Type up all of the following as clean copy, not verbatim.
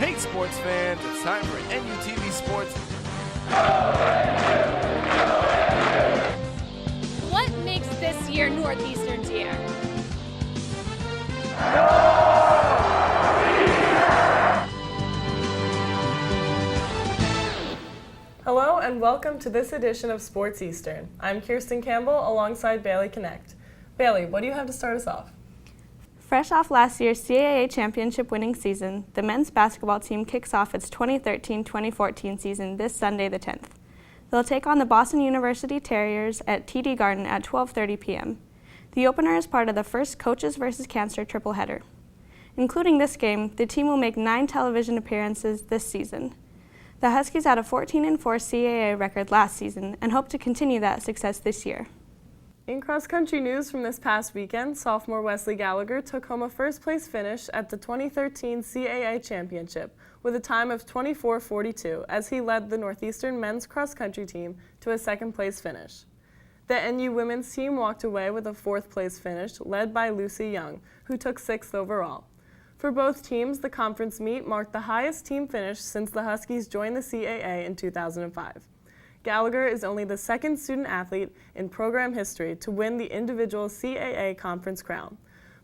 Hey sports fans, it's time for NUTV Sports. What makes this year Northeastern's year? Hello and welcome to this edition of Sportseastern. I'm Kirsten Campbell alongside Bailey Connect. Bailey, what do you have to start us off? Fresh off last year's CAA championship winning season, the men's basketball team kicks off its 2013-2014 season this Sunday the 10th. They'll take on the Boston University Terriers at TD Garden at 12:30 p.m. The opener is part of the first Coaches vs. Cancer tripleheader. Including this game, the team will make 9 television appearances this season. The Huskies had a 14-4 CAA record last season and hope to continue that success this year. In cross-country news from this past weekend, sophomore Wesley Gallagher took home a first-place finish at the 2013 CAA Championship with a time of 24:42 as he led the Northeastern men's cross-country team to a second-place finish. The NU women's team walked away with a fourth-place finish led by Lucy Young, who took 6th overall. For both teams, the conference meet marked the highest team finish since the Huskies joined the CAA in 2005. Gallagher is only the second student athlete in program history to win the individual CAA conference crown.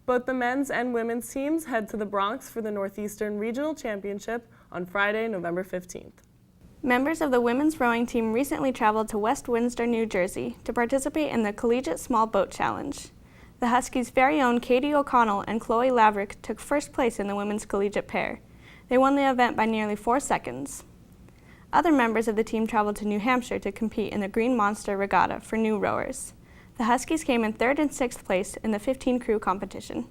Both the men's and women's teams head to the Bronx for the Northeastern Regional Championship on Friday, November 15th. Members of the women's rowing team recently traveled to West Windsor, New Jersey to participate in the Collegiate Small Boat Challenge. The Huskies' very own Katie O'Connell and Chloe Laverick took first place in the women's collegiate pair. They won the event by nearly 4 seconds. Other members of the team traveled to New Hampshire to compete in the Green Monster Regatta for new rowers. The Huskies came in 3rd and 6th place in the 15-crew competition.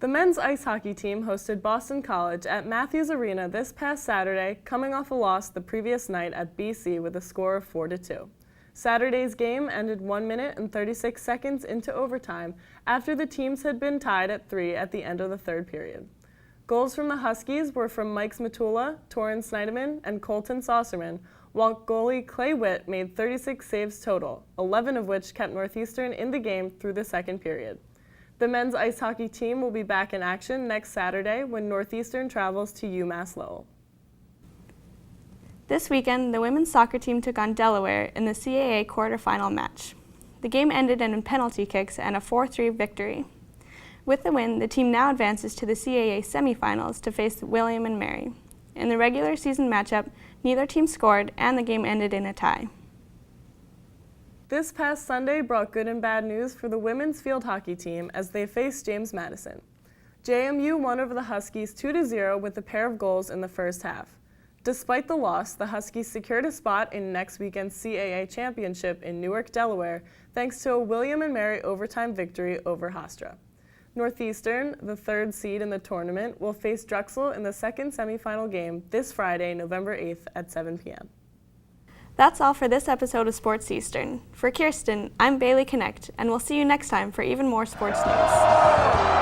The men's ice hockey team hosted Boston College at Matthews Arena this past Saturday, coming off a loss the previous night at BC with a score of 4-2. Saturday's game ended 1 minute and 36 seconds into overtime after the teams had been tied at 3 at the end of the third period. Goals from the Huskies were from Mike Smatula, Torrin Snyderman, and Colton Saucerman, while goalie Clay Witt made 36 saves total, 11 of which kept Northeastern in the game through the second period. The men's ice hockey team will be back in action next Saturday when Northeastern travels to UMass Lowell. This weekend, the women's soccer team took on Delaware in the CAA quarterfinal match. The game ended in penalty kicks and a 4-3 victory. With the win, the team now advances to the CAA semifinals to face William and Mary. In the regular season matchup, neither team scored and the game ended in a tie. This past Sunday brought good and bad news for the women's field hockey team as they faced James Madison. JMU won over the Huskies 2-0 with a pair of goals in the first half. Despite the loss, the Huskies secured a spot in next weekend's CAA championship in Newark, Delaware, thanks to a William and Mary overtime victory over Hofstra. Northeastern, the 3rd seed in the tournament, will face Drexel in the second semifinal game this Friday, November 8th at 7 p.m. That's all for this episode of Sportseastern. For Kirsten, I'm Bailey Connect, and we'll see you next time for even more sports news.